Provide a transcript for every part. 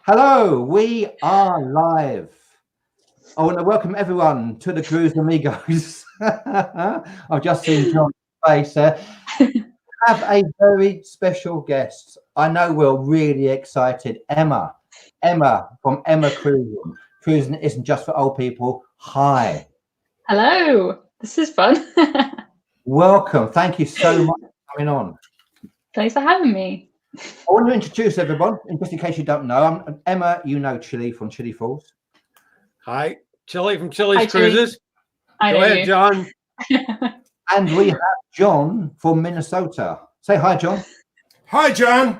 Hello, we are live. I want to welcome everyone to the cruise, Amigos. I've just seen John's face there. Have a very special guest. I know we're really excited. Emma from Emma Cruising. Cruising isn't just for old people. Hi. Hello. This is fun. Welcome. Thank you so much for coming on. Thanks for having me. I want to introduce everyone, just in case you don't know. I'm Emma, you know Chili from Chili Falls. Hi, Chili from Chili's Hi, Chili. Cruises. I Go know ahead, you. John. And we have John from Minnesota. Say hi, John. Hi, John.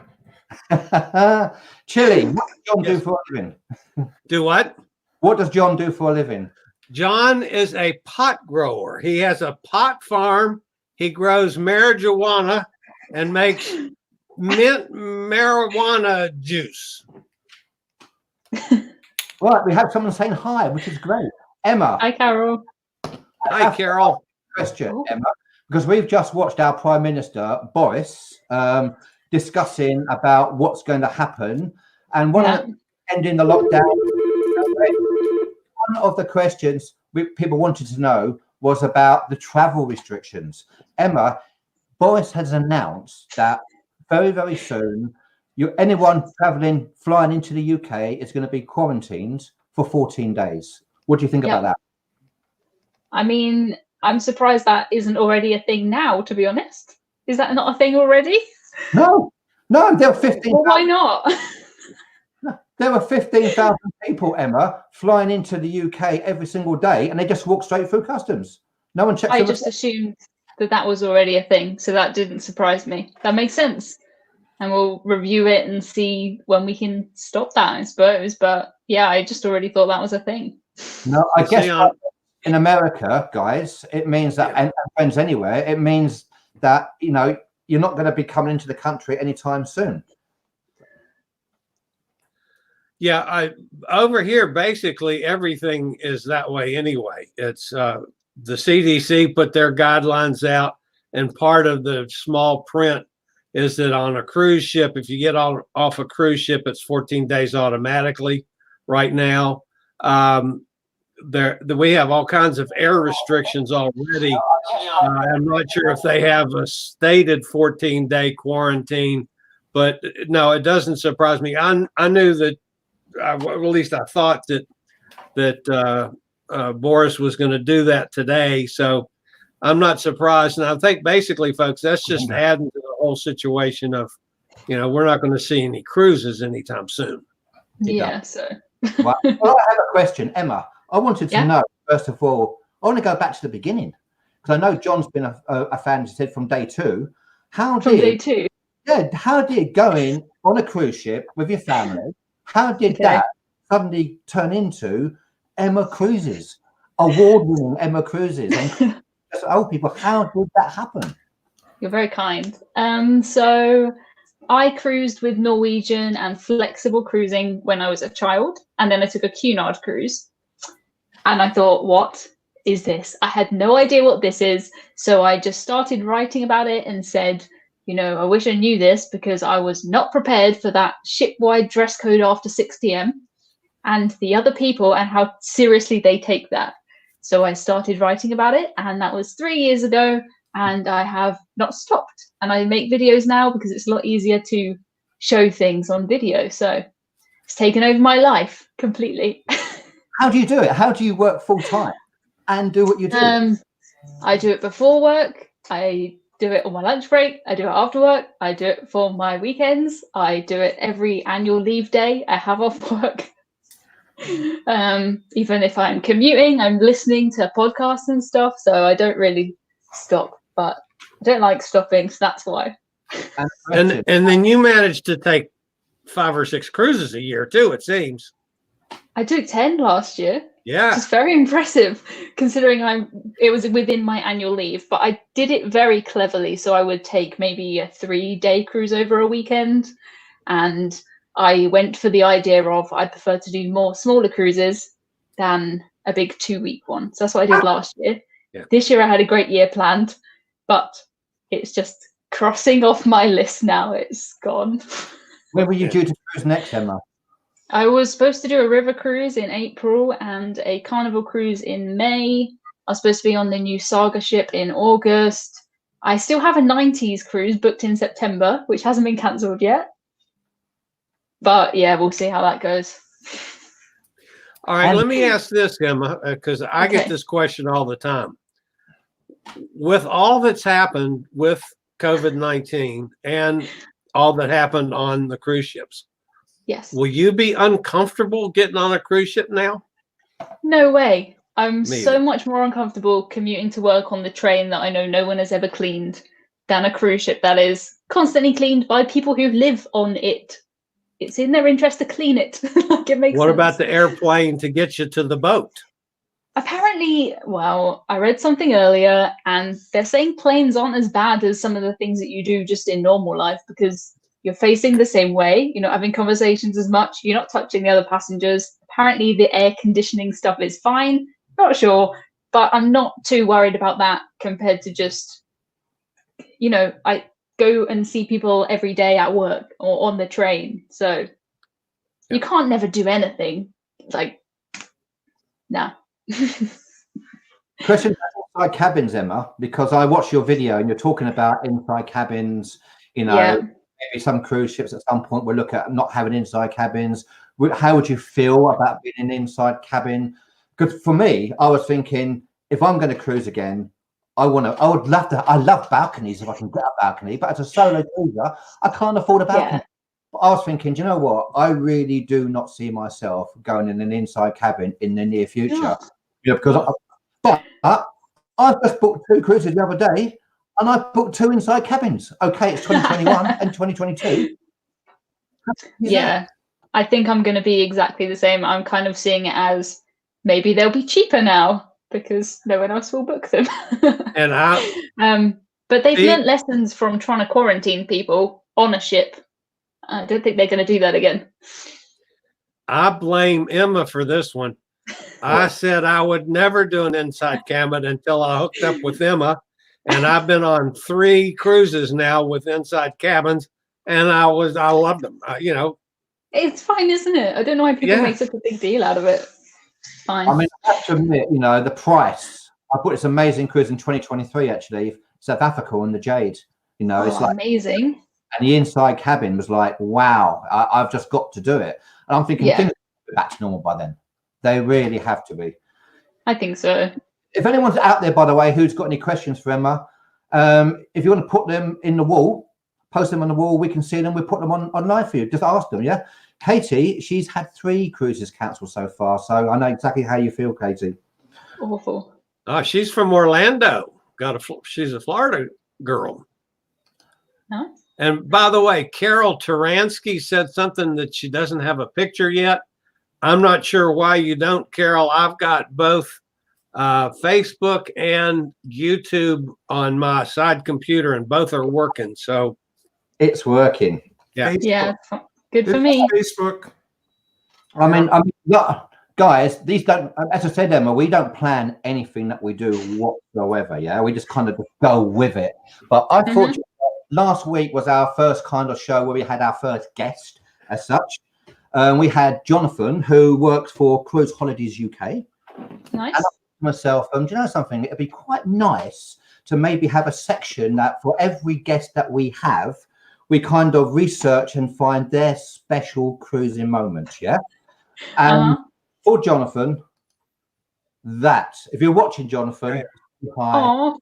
Chili, what does John do for a living? Do what? What does John do for a living? John is a pot grower. He has a pot farm. He grows marijuana and makes mint marijuana juice. Right, we have someone saying hi, which is great. Emma. Hi, Carol. Hi, Carol. Question, Emma, because we've just watched our Prime Minister, Boris, discussing about what's going to happen. And one of the ending the lockdown, one of the questions people wanted to know was about the travel restrictions. Emma, Boris has announced that very, very soon, anyone flying into the UK is going to be quarantined for 14 days. What do you think about that? I mean, I'm surprised that isn't already a thing now, to be honest. Is that not a thing already? No, there were 15,000. Well, why not? There were 15,000 people, Emma, flying into the UK every single day, and they just walk straight through customs. No one checks. I just assumed that was already a thing, so that didn't surprise me. That makes sense. And we'll review it and see when we can stop that, I suppose. But yeah, I just already thought that was a thing. No, I guess in America, guys, it means that, and friends anywhere, it means that, you're not going to be coming into the country anytime soon. Yeah, over here, basically everything is that way anyway. It's the CDC put their guidelines out, and part of the small print is that on a cruise ship, if you get off a cruise ship, it's 14 days automatically right now. We have all kinds of air restrictions already. I'm not sure if they have a stated 14-day quarantine, but no, it doesn't surprise me. I knew that, at least I thought that Boris was going to do that today. So I'm not surprised. And I think basically, folks, that's just adding to the whole situation of, we're not going to see any cruises anytime soon. Yeah, so. Well, I have a question, Emma. I wanted to know, first of all, I want to go back to the beginning, because I know John's been a fan, as you said, from day two. How did going on a cruise ship with your family, how did that suddenly turn into Emma Cruises, award-winning Emma Cruises? And as old people, how did that happen? You're very kind. So I cruised with Norwegian and flexible cruising when I was a child, and then I took a Cunard cruise. And I thought, what is this? I had no idea what this is. So I just started writing about it and said, I wish I knew this, because I was not prepared for that ship-wide dress code after 6 p.m. and the other people and how seriously they take that. So I started writing about it, and that was 3 years ago, and I have not stopped. And I make videos now because it's a lot easier to show things on video. So it's taken over my life completely. How do you do it? How do you work full time and do what you do? I do it before work. I do it on my lunch break. I do it after work. I do it for my weekends. I do it every annual leave day I have off work. Even if I'm commuting, I'm listening to podcasts and stuff. So I don't really stop, but I don't like stopping. So that's why. And then you managed to take 5 or 6 cruises a year too, it seems. I took 10 last year. Yeah. It's very impressive considering it was within my annual leave, but I did it very cleverly. So I would take maybe a 3-day cruise over a weekend, and I went for the idea of I prefer to do more smaller cruises than a big 2-week one. So that's what I did last year. Yeah. This year I had a great year planned, but it's just crossing off my list now. It's gone. Where were you due to cruise next, Emma? I was supposed to do a river cruise in April and a carnival cruise in May. I was supposed to be on the new Saga ship in August. I still have a 90s cruise booked in September, which hasn't been cancelled yet. But yeah, we'll see how that goes. All right, let me ask this, Emma, because I get this question all the time. With all that's happened with COVID-19 and all that happened on the cruise ships, yes, will you be uncomfortable getting on a cruise ship now? No way. I'm so much more uncomfortable commuting to work on the train that I know no one has ever cleaned than a cruise ship that is constantly cleaned by people who live on it. It's in their interest to clean it. Like, it makes What sense. about the airplane to get you to the boat? Apparently, well, I read something earlier and they're saying planes aren't as bad as some of the things that you do just in normal life because you're facing the same way, you're not having conversations as much, you're not touching the other passengers. Apparently the air conditioning stuff is fine. Not sure, but I'm not too worried about that compared to just, I go and see people every day at work or on the train. So you can't never do anything. Like, nah. Question about inside cabins, Emma, because I watched your video and you're talking about inside cabins, maybe some cruise ships at some point will look at not having inside cabins. How would you feel about being in an inside cabin? Because for me, I was thinking, if I'm going to cruise again, I love balconies if I can get a balcony, but as a solo cruiser, I can't afford a balcony. Yeah. But I was thinking, do you know what? I really do not see myself going in an inside cabin in the near future. Because I just booked 2 cruises the other day, and I booked 2 inside cabins. Okay, it's 2021 and 2022. Yeah, I think I'm going to be exactly the same. I'm kind of seeing it as maybe they'll be cheaper now because no one else will book them. But they've learned lessons from trying to quarantine people on a ship. I don't think they're going to do that again. I blame Emma for this one. I said I would never do an inside cabin until I hooked up with Emma. And I've been on 3 cruises now with inside cabins, and I loved them. It's fine, isn't it? I don't know why people make such a big deal out of it. Fine. I mean, I have to admit, the price. I booked this amazing cruise in 2023, actually, South Africa on the Jade. It's like amazing. And the inside cabin was like, wow, I've just got to do it. And I'm thinking, things are back to normal by then. They really have to be. I think so. If anyone's out there, by the way, who's got any questions for Emma, if you want to put them in the wall, post them on the wall, we can see them. We put them online for you. Just ask them, yeah? Katie, she's had 3 cruises cancelled so far, so I know exactly how you feel, Katie. Awful. Oh, she's from Orlando. She's a Florida girl. Huh? And by the way, Carol Taransky said something that she doesn't have a picture yet. I'm not sure why you don't, Carol. I've got both Facebook and YouTube on my side computer, and both are working. So it's working. Yeah. Yeah. Good for me. Facebook. I mean, guys, these don't, as I said, Emma, we don't plan anything that we do whatsoever. Yeah. We just kind of go with it. But I thought last week was our first kind of show where we had our first guest as such. We had Jonathan, who works for Cruise Holidays UK. Nice. And myself, do you know something? It'd be quite nice to maybe have a section that for every guest that we have, we kind of research and find their special cruising moments. Yeah. And for Jonathan, if you're watching, Jonathan, hi, how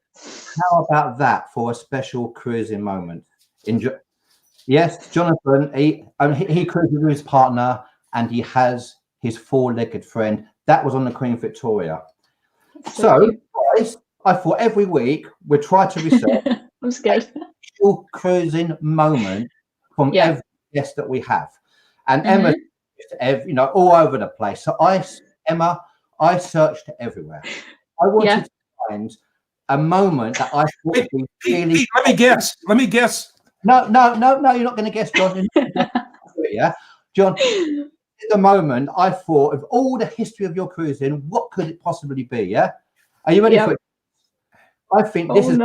about that for a special cruising moment? Yes, Jonathan, he cruises with his partner, and he has his 4-legged friend. That was on the Queen Victoria. So, guys, I thought every week we'd try to research I'm scared. a special cruising moment from every guest that we have. And Emma, all over the place. So Emma, I searched everywhere. I wanted to find a moment that I thought would be really. Pete, let me guess. No, you're not going to guess, John. Yeah, John. At the moment, I thought of all the history of your cruising, what could it possibly be? Yeah, are you ready for it? I think this is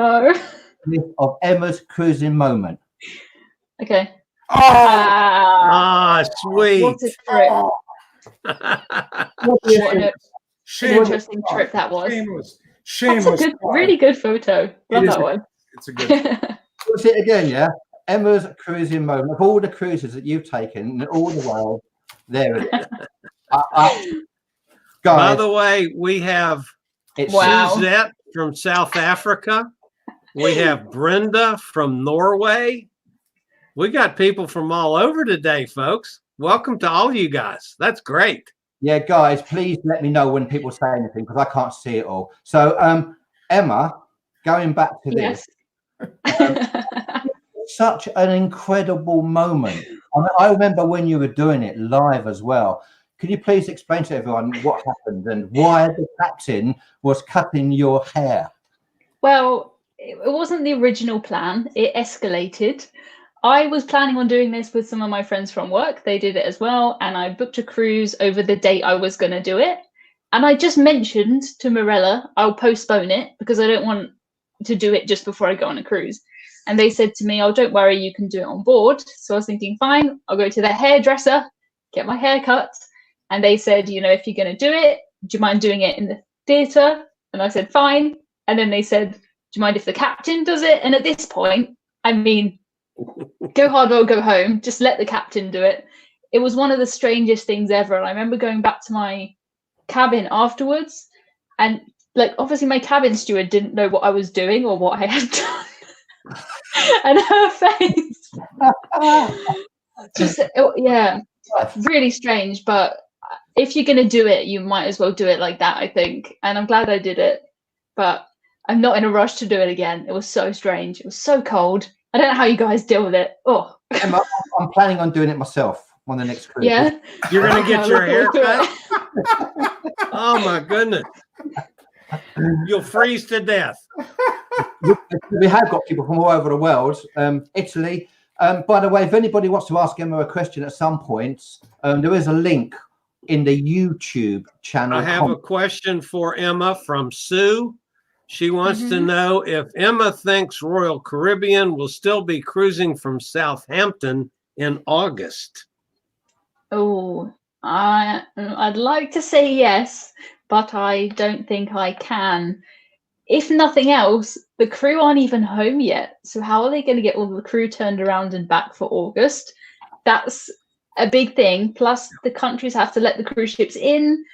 of Emma's cruising moment. Okay. Sweet. What a trip. What an Interesting trip that was. Shameless. That's a really good photo. Love that one. It's a good. We'll see it again, yeah. Emma's cruising moment of all the cruises that you've taken in all the world. There it is. Guys, by the way, we have Suzette from South Africa. We have Brenda from Norway. We got people from all over today, folks. Welcome to all you guys. That's great. Yeah, guys, please let me know when people say anything because I can't see it all. So, Emma, going back to this, such an incredible moment. I remember when you were doing it live as well. Can you please explain to everyone what happened and why the captain was cutting your hair? Well, it wasn't the original plan. It escalated. I was planning on doing this with some of my friends from work. They did it as well. And I booked a cruise over the date I was going to do it. And I just mentioned to Mirella, I'll postpone it because I don't want to do it just before I go on a cruise. And they said to me, oh, don't worry, you can do it on board. So I was thinking, fine, I'll go to the hairdresser, get my hair cut. And they said, you know, if you're going to do it, do you mind doing it in the theatre? And I said, fine. And then they said, do you mind if the captain does it? And at this point, I mean, go hard or go home, just let the captain do it. It was one of the strangest things ever. And I remember going back to my cabin afterwards, and like obviously my cabin steward didn't know what I was doing or what I had done. And her face just really strange. But if you're gonna do it, you might as well do it like that, I think. And I'm glad I did it, but I'm not in a rush to do it again. It was so strange. It was so cold. I don't know how you guys deal with it. Oh, Emma, I'm planning on doing it myself on the next cruise. Yeah, you're gonna get your hair cut. Oh my goodness, you'll freeze to death. We have got people from all over the world, Italy. By the way, if anybody wants to ask Emma a question at some point, there is a link in the YouTube channel. I have a question for Emma from Sue. She wants to know if Emma thinks Royal Caribbean will still be cruising from Southampton in August. Oh, I'd like to say yes, but I don't think I can. If nothing else, the crew aren't even home yet. So how are they going to get all the crew turned around and back for August? That's a big thing. Plus, the countries have to let the cruise ships in.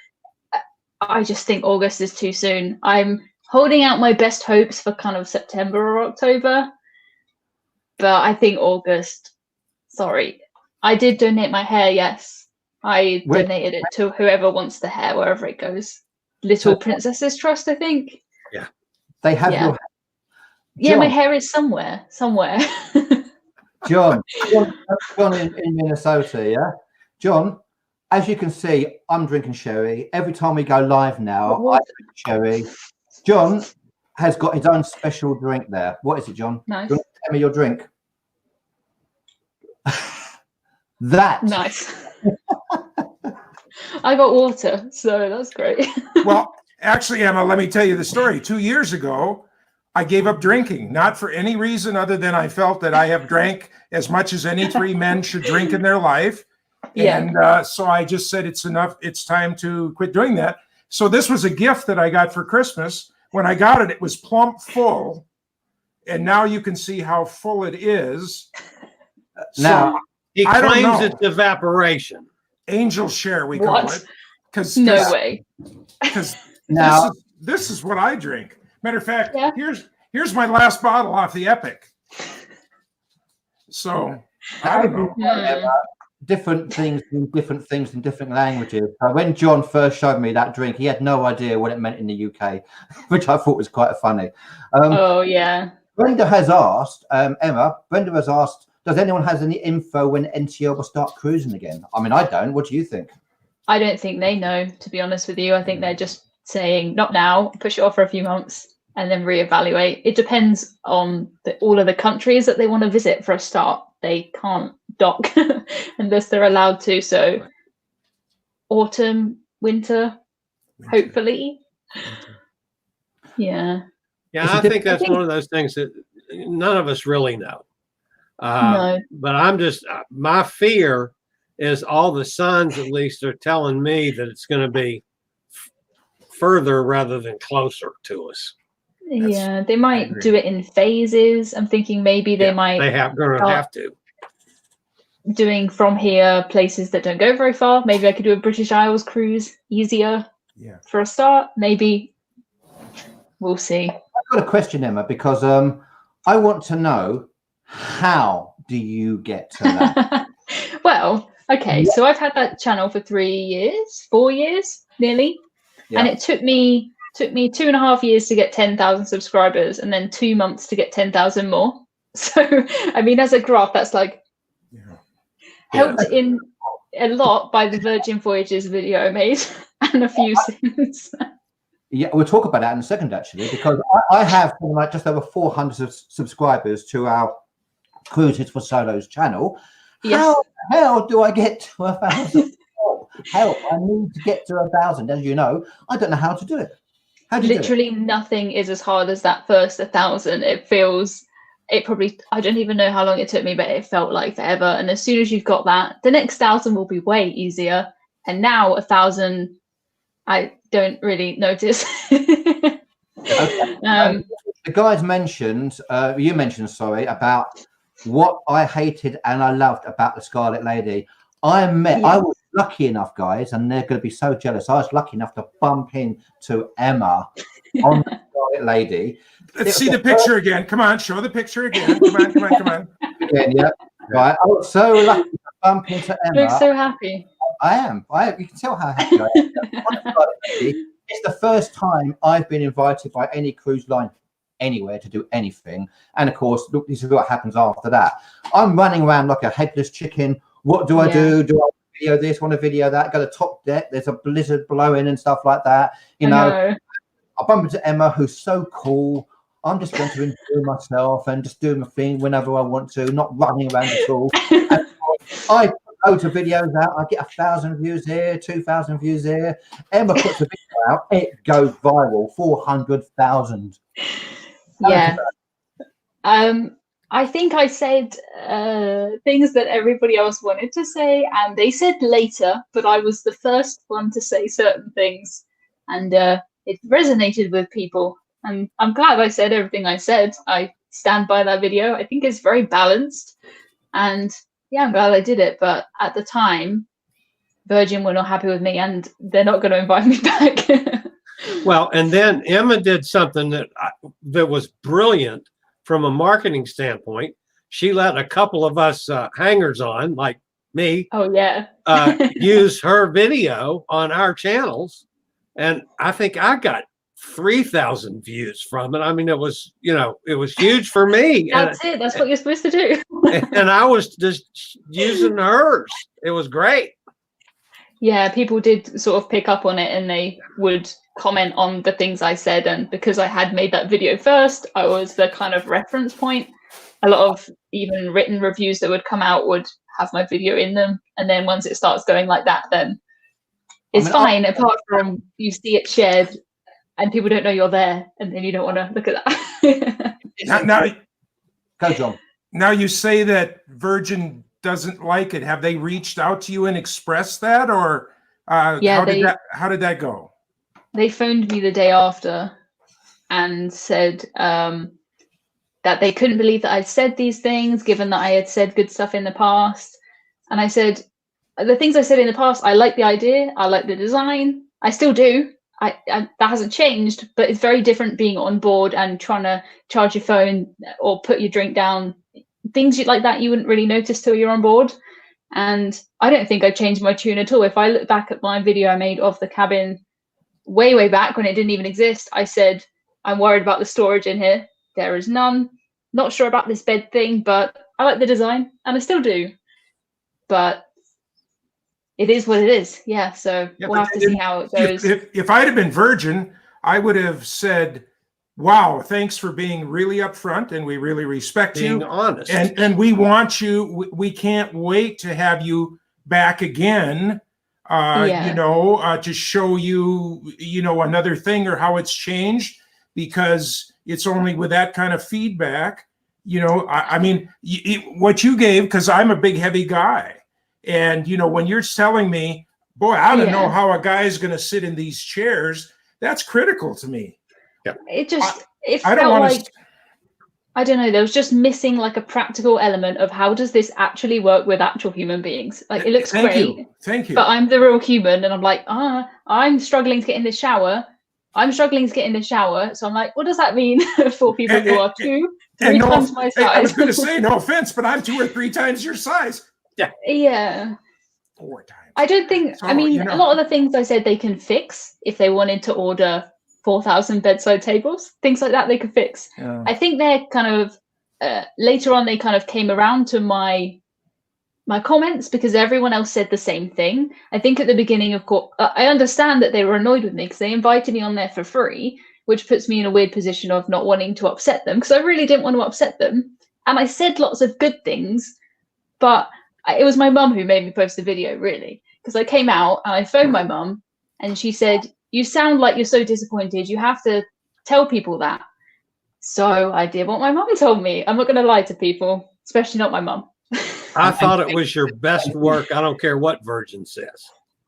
I just think August is too soon. I'm holding out my best hopes for kind of September or October. But I think August. Sorry. I did donate my hair, yes. I donated it to whoever wants the hair, wherever it goes. Little Princesses Trust, I think. Yeah. They have your hair. Yeah, my hair is somewhere. John in Minnesota, yeah? John, as you can see, I'm drinking sherry. Every time we go live now, I drink sherry. John has got his own special drink there. What is it, John? Nice. Do you want to tell me your drink? That. Nice. I got water, so that's great. Well, actually, Emma, let me tell you the story. 2 years ago, I gave up drinking, not for any reason other than I felt that I have drank as much as any 3 men should drink in their life. Yeah. And so I just said, it's enough. It's time to quit doing that. So this was a gift that I got for Christmas. When I got it, it was plump full. And now you can see how full it is. Now, he claims it's evaporation. Angel share, we call it. No way. Because now this is what I drink. Matter of fact, here's my last bottle off the Epic. So I don't know. Different things in different languages. When John first showed me that drink, he had no idea what it meant in the UK, which I thought was quite funny. Brenda has asked, Emma, does anyone has any info when NCL will start cruising again? I mean, I don't. What do you think? I don't think they know, to be honest with you. I think they're just saying, not now, push it off for a few months and then reevaluate. It depends on all of the countries that they want to visit for a start. They can't dock unless they're allowed to. So autumn, winter, hopefully. Yeah. Yeah, I think that's one of those things that none of us really know. No. But I'm just, my fear is all the signs at least are telling me that it's going to be further rather than closer to us. Yeah, they might do it in phases. I'm thinking maybe they might. They going to have to. Doing from here places that don't go very far. Maybe I could do a British Isles cruise easier for a start. Maybe we'll see. I've got a question, Emma, because I want to know, how do you get to that? Well, okay, so I've had that channel for 4 years nearly, and it took me 2.5 years to get 10,000 subscribers, and then 2 months to get 10,000 more. So I mean, as a graph, that's like helped in a lot by the Virgin Voyages video I made and a few since. Yeah, we'll talk about that in a second, actually, because I have like just over 400 subscribers to our Cruises for Solos channel. Yes. How do I get to 1,000? Help! I need to get to 1,000. As you know, I don't know how to do it. How do you Literally do it? Nothing is as hard as that first 1,000. It probably, I don't even know how long it took me, but it felt like forever. And as soon as you've got that, the next 1,000 will be way easier. And now 1,000, I don't really notice. Okay. The guys mentioned, you mentioned, sorry, about what I hated and I loved about the Scarlet Lady. I was lucky enough, guys, and they're going to be so jealous. I was lucky enough to bump into Emma on the Scarlet Lady. Let's see the picture again. Come on, show the picture again. Come on. Again, yeah. Right. I was so lucky to bump into Emma. I'm so happy. I am. You can tell how happy I am. It's the first time I've been invited by any cruise line anywhere to do anything. And of course, look, this is what happens after that. I'm running around like a headless chicken. What do I do? Do I video this, want to video that? Go to top deck. There's a blizzard blowing and stuff like that. You know. I bump into Emma, who's so cool. I'm just going to enjoy myself and just do my thing whenever I want to, not running around at all. And I put loads of videos out. I get 1,000 views here, 2,000 views here. Emma puts a video out. It goes viral, 400,000. Yeah. I think I said things that everybody else wanted to say, and they said later, but I was the first one to say certain things, and it resonated with people. And I'm glad I said everything I said. I stand by that video. I think it's very balanced, and yeah, I'm glad I did it. But at the time, Virgin were not happy with me, and they're not going to invite me back. Well, and then Emma did something that was brilliant from a marketing standpoint. She let a couple of us hangers on, like me, use her video on our channels, and I think I got 3,000 views from it. I mean, it was huge for me. That's it. That's what you're supposed to do. And I was just using hers. It was great. Yeah, people did sort of pick up on it, and they would comment on the things I said. And because I had made that video first, I was the kind of reference point. A lot of even written reviews that would come out would have my video in them. And then once it starts going like that, then it's fine. Apart from you see it shared and people don't know you're there, and then you don't want to look at that. Now, go, John. Now you say that Virgin doesn't like it. Have they reached out to you and expressed that, or how did that go? They phoned me the day after and said that they couldn't believe that I'd said these things, given that I had said good stuff in the past. And I said, the things I said in the past, I like the idea, I like the design, I still do. That hasn't changed, but it's very different being on board and trying to charge your phone or put your drink down. Things like that you wouldn't really notice till you're on board. And I don't think I changed my tune at all. If I look back at my video I made of the cabin way back when it didn't even exist, I said, I'm worried about the storage in here. There is none. Not sure about this bed thing, but I like the design, and I still do. But it is what it is. Yeah, so we'll have to see how it goes. If I'd have been Virgin, I would have said, wow, thanks for being really upfront, and we really respect you. Being honest. And we want you. We can't wait to have you back again, to show you, another thing or how it's changed, because it's only with that kind of feedback You know, I mean, what you gave, because I'm a big, heavy guy. And, you know, when you're telling me, boy, I don't know how a guy is going to sit in these chairs, that's critical to me. Yeah. It felt like, I don't know, there was just missing like a practical element of how does this actually work with actual human beings? Like, it looks great. Thank you. But I'm the real human, and I'm like, I'm struggling to get in the shower. So I'm like, what does that mean for people who are 2-3 times my size? I was going to say, no offense, but I'm 2 or 3 times your size. Yeah. Yeah. 4 times. I don't think, so, I mean, a lot of the things I said they can fix if they wanted to order 4,000 bedside tables, things like that they could fix. Yeah. I think they're kind of, later on, they kind of came around to my comments because everyone else said the same thing. I think at the beginning, of course, I understand that they were annoyed with me because they invited me on there for free, which puts me in a weird position of not wanting to upset them because I really didn't want to upset them. And I said lots of good things, but it was my mum who made me post the video, really, because I came out and I phoned my mum and she said, you sound like you're so disappointed. You have to tell people that. So I did what my mum told me. I'm not going to lie to people, especially not my mum. I thought it was your best work. I don't care what Virgin says.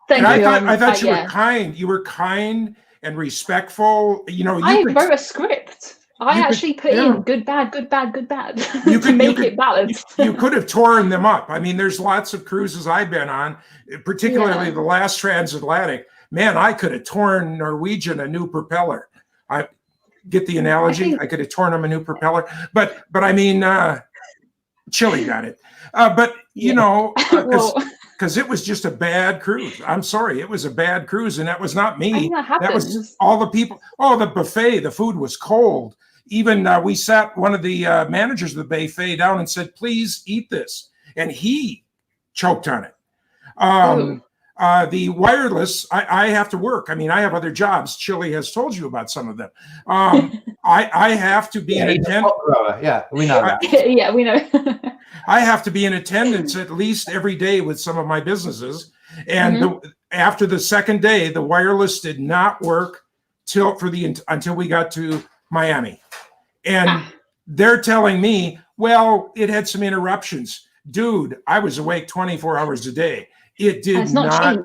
Thank you. I thought you were kind. You were kind and respectful. You know, I wrote a script. I actually put in good, bad, good, bad, good, bad to make it balanced. You could have torn them up. I mean, there's lots of cruises I've been on, particularly the last transatlantic. Man, I could have torn Norwegian a new propeller. I get the analogy. I could have torn them a new propeller. But I mean, Chile got it. But, you know, because it was just a bad cruise. I'm sorry. It was a bad cruise. And that was not me. That was all the people. Oh, the buffet. The food was cold. Even we sat one of the managers of the buffet down and said, please eat this. And he choked on it. The wireless, I have to work. I mean, I have other jobs. Chile has told you about some of them. I have to be in attendance. Yeah, we know that. Yeah, we know. I have to be in attendance at least every day with some of my businesses. And after the second day, the wireless did not work until we got to Miami. And they're telling me, well, it had some interruptions. Dude, I was awake 24 hours a day. It did not.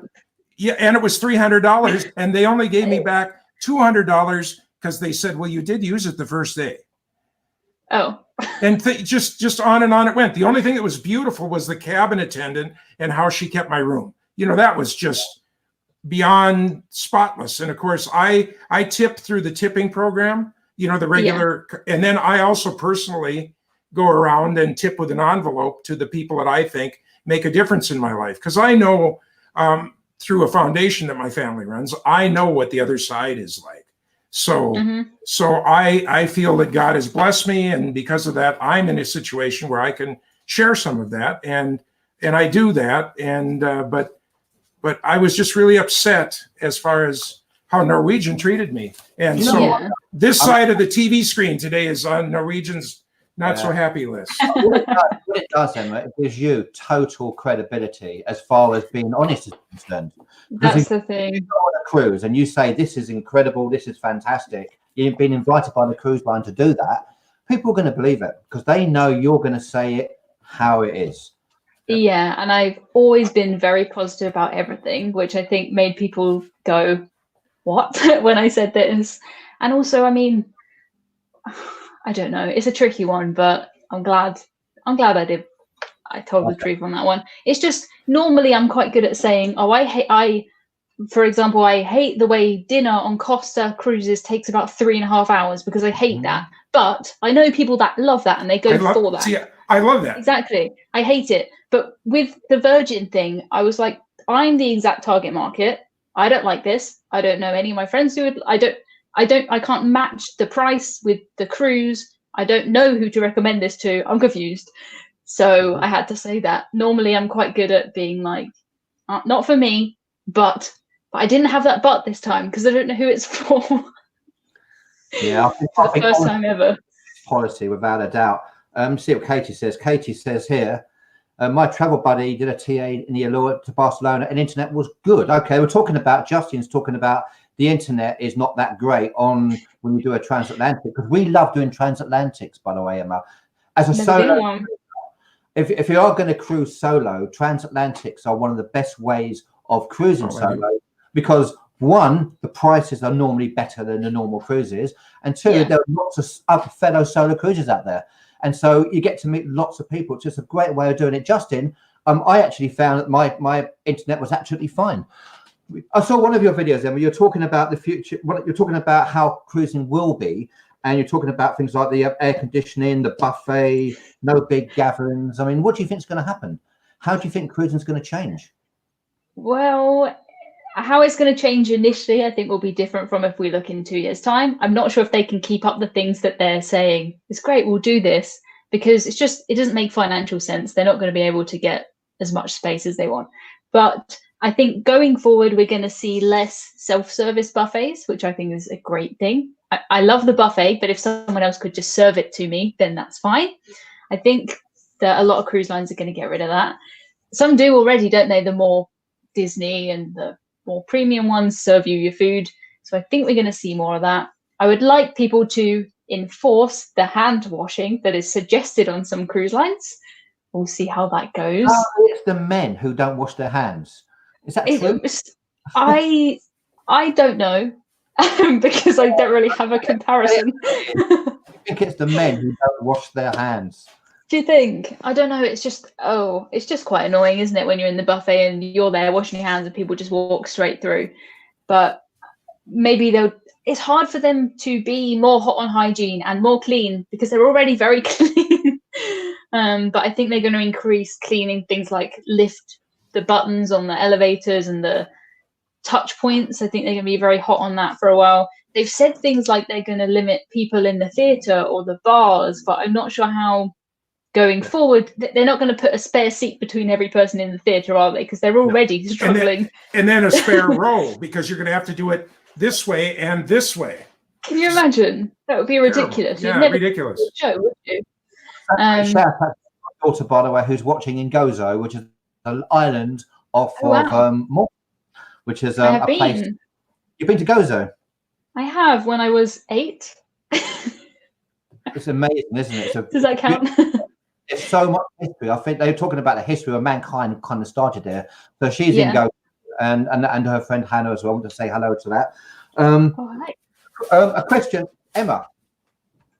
Yeah, and it was $300, and they only gave me back $200 because they said, well, you did use it the first day. Oh. And just on and on it went. The only thing that was beautiful was the cabin attendant and how she kept my room. You know, that was just beyond spotless. And of course, I tip through the tipping program, you know, the regular. Yeah. And then I also personally go around and tip with an envelope to the people that I think make a difference in my life. Because I know through a foundation that my family runs, I know what the other side is like. So I feel that God has blessed me, and because of that, I'm in a situation where I can share some of that, and I do that. And but I was just really upset as far as how Norwegian treated me, and this side of the TV screen today is on Norwegian's not so happy list. What it does, Emma, it gives you total credibility as far as being honest is concerned. That's the thing. You go on a cruise and you say, this is incredible, this is fantastic. You've been invited by the cruise line to do that. People are going to believe it because they know you're going to say it how it is. Yeah, and I've always been very positive about everything, which I think made people go, what? when I said this. And also, I mean, I don't know. It's a tricky one, but I'm glad I told the truth on that one. It's just normally I'm quite good at saying, for example, I hate the way dinner on Costa cruises takes about 3.5 hours because I hate that. But I know people that love that and they go for that. See, I love that. Exactly. I hate it. But with the Virgin thing, I was like, I'm the exact target market. I don't like this. I don't know any of my friends who would. I can't match the price with the cruise. I don't know who to recommend this to. I'm confused. So I had to say that. Normally I'm quite good at being like, not for me, but I didn't have that but this time because I don't know who it's for. Yeah, I think first time ever. Policy, without a doubt. See what Katie says. Katie says here, my travel buddy did a TA in the Allure to Barcelona and internet was good. Okay, we're talking about, Justin's talking about the internet is not that great on when you do a transatlantic, because we love doing transatlantics, by the way, Emma. as a solo, if you are going to cruise solo, transatlantics are one of the best ways of cruising solo, because one, the prices are normally better than the normal cruises, and two, there are lots of other fellow solo cruisers out there, and so you get to meet lots of people. It's just a great way of doing it. Justin, I actually found that my internet was absolutely fine. I saw one of your videos, Emma. You're talking about the future. You're talking about how cruising will be, and you're talking about things like the air conditioning, the buffet, no big gatherings. I mean, what do you think is going to happen? How do you think cruising is going to change? Well, how it's going to change initially, I think, will be different from if we look in 2 years' time. I'm not sure if they can keep up the things that they're saying. It's great, we'll do this, because it doesn't make financial sense. They're not going to be able to get as much space as they want. But I think going forward, we're going to see less self-service buffets, which I think is a great thing. I love the buffet, but if someone else could just serve it to me, then that's fine. I think that a lot of cruise lines are going to get rid of that. Some do already, don't they? The more Disney and the more premium ones serve you your food. So I think we're going to see more of that. I would like people to enforce the hand washing that is suggested on some cruise lines. We'll see how that goes. It's the men who don't wash their hands. Is that true? I don't know, because I don't really have a comparison. I think it's the men who don't wash their hands. Do you think? I don't know. It's just quite annoying, isn't it, when you're in the buffet and you're there washing your hands and people just walk straight through. But maybe it's hard for them to be more hot on hygiene and more clean because they're already very clean. But I think they're going to increase cleaning things like lift the buttons on the elevators and the touch points. I think they're going to be very hot on that for a while. They've said things like they're going to limit people in the theatre or the bars, but I'm not sure how going forward. They're not going to put a spare seat between every person in the theatre, are they? Because they're already struggling. And then a spare row, because you're going to have to do it this way and this way. Can you imagine? That would be ridiculous. Yeah, ridiculous. Show, would you? Shout out to my daughter, by the way, who's watching in Gozo, which is an island off of Malta, which is a place. You've been to Gozo? I have, when I was 8. It's amazing, isn't it? Does that count? There's so much history. I think they're talking about the history of mankind kind of started there. So she's in Gozo, and her friend Hannah as well. I want to say hello to that. A question, Emma.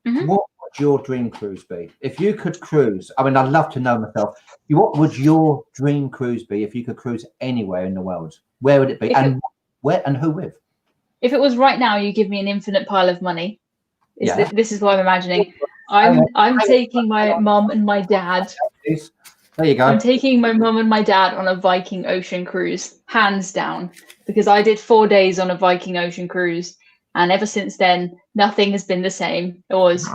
What would your dream cruise be? If you could cruise, I mean, I'd love to know myself. What would your dream cruise be if you could cruise anywhere in the world? Where would it be? Where and who with? If it was right now, you give me an infinite pile of money. This is what I'm imagining. I'm taking my mum and my dad. There you go. I'm taking my mum and my dad on a Viking Ocean cruise, hands down, because I did 4 days on a Viking Ocean cruise, and ever since then, nothing has been the same. It was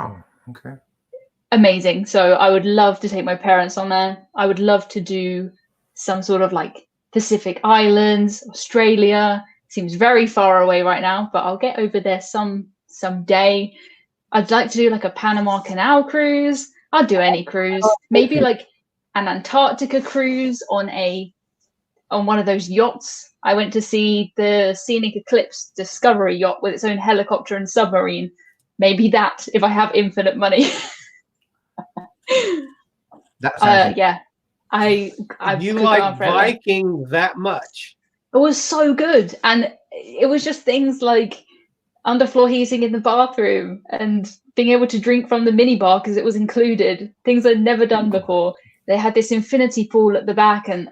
amazing. So I would love to take my parents on there. I would love to do some sort of like Pacific Islands, Australia. Seems very far away right now, but I'll get over there someday. I'd like to do like a Panama Canal cruise. I'll do any cruise. Maybe like an Antarctica cruise on one of those yachts. I went to see the Scenic Eclipse Discovery yacht with its own helicopter and submarine. Maybe that, if I have infinite money. You like Viking that much? It was so good, and it was just things like underfloor heating in the bathroom and being able to drink from the minibar because it was included. Things I'd never done before. They had this infinity pool at the back, and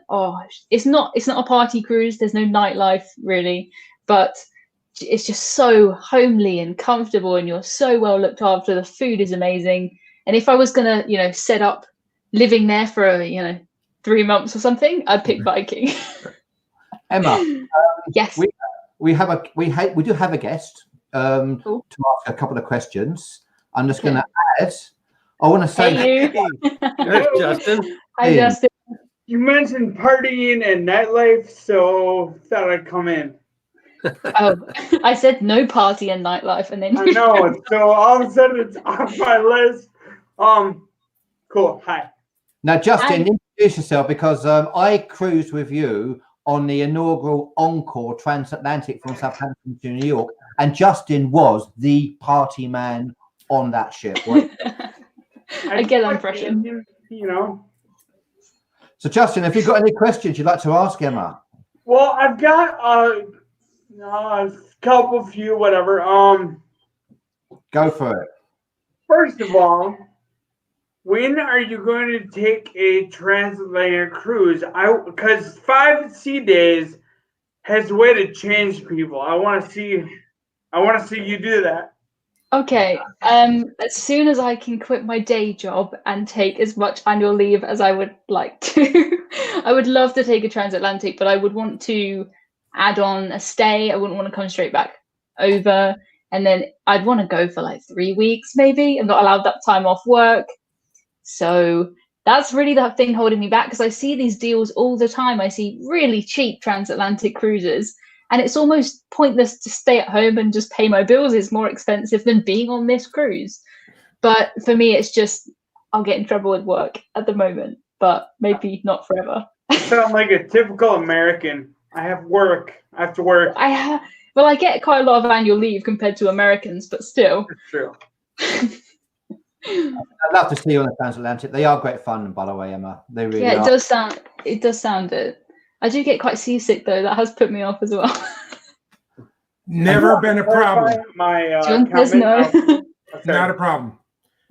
it's not a party cruise. There's no nightlife really, but it's just so homely and comfortable, and you're so well looked after. The food is amazing, and if I was gonna, set up living there for 3 months or something, I'd pick Viking. Emma, yes, we do have a guest to ask a couple of questions. I'm just going to add. I want to say, hey, there's Justin. Hi, Justin. You mentioned partying and nightlife, so thought I'd come in. Oh, I said no party and nightlife, and then I know. So all of a sudden it's off my list. Cool. Hi. Now, Justin, introduce yourself, because I cruised with you on the inaugural Encore transatlantic from Southampton to New York, and Justin was the party man on that ship. Right? I get that impression. You know. So, Justin, have you got any questions you'd like to ask Emma? Well, I've got a couple, few, whatever. Go for it. First of all, when are you going to take a transatlantic cruise? Because 5 sea days has a way to change people. I want to see you do that. Okay. As soon as I can quit my day job and take as much annual leave as I would like to, I would love to take a transatlantic, but I would want to add on a stay. I wouldn't want to come straight back over. And then I'd want to go for like 3 weeks, maybe. I'm not allowed that time off work. So that's really that thing holding me back, because I see these deals all the time. I see really cheap transatlantic cruises. And it's almost pointless to stay at home and just pay my bills. It's more expensive than being on this cruise. But for me, it's just, I'll get in trouble with work at the moment, but maybe not forever. You sound like a typical American. I have work. I have to work. Well, I get quite a lot of annual leave compared to Americans, but still. That's true. I'd love to see you on the transatlantic. They are great fun, by the way, Emma. They really are. It does sound it. I do get quite seasick though. That has put me off as well. Never been a problem. John says no. Not a problem.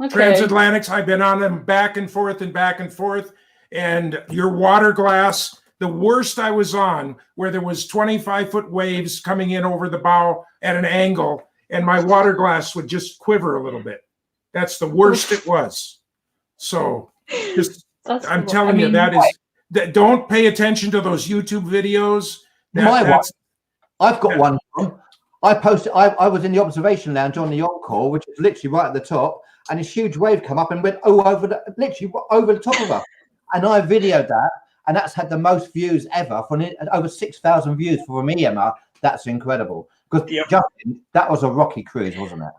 Okay. Transatlantics, I've been on them back and forth and back and forth. And your water glass, the worst I was on, where there was 25-foot waves coming in over the bow at an angle, and my water glass would just quiver a little bit. That's the worst it was. So just, I'm telling you, that is, don't pay attention to those YouTube videos. I've got one. I posted. I was in the observation lounge on the Encore, which is literally right at the top, and a huge wave come up and went over the top of us. And I videoed that, and that's had the most views ever. Over 6,000 views for me, Emma. That's incredible. Because Justin, that was a rocky cruise, wasn't it?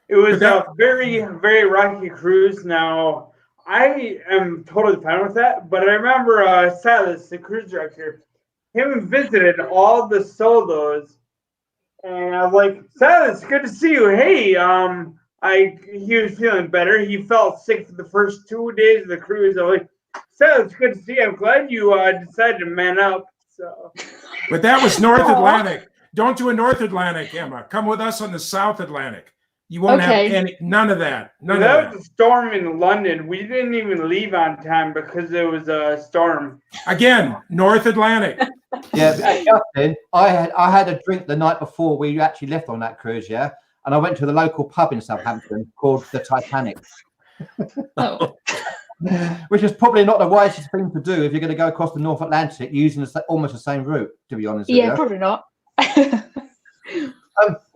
It was a very, very rocky cruise. Now, I am totally fine with that, but I remember Silas, the cruise director, him visited all the solos, and I was like, Silas, good to see you. Hey, he was feeling better. He felt sick for the first 2 days of the cruise. I was like, Silas, good to see you. I'm glad you decided to man up. So, but that was North Atlantic. Don't do a North Atlantic, Emma. Come with us on the South Atlantic. You won't have none of that. That was a storm in London. We didn't even leave on time because it was a storm. Again, North Atlantic. Yeah, Justin, I had a drink the night before we actually left on that cruise, yeah, and I went to the local pub in Southampton called the Titanic. Oh. Which is probably not the wisest thing to do if you're going to go across the North Atlantic using almost the same route, to be honest. Yeah, probably not.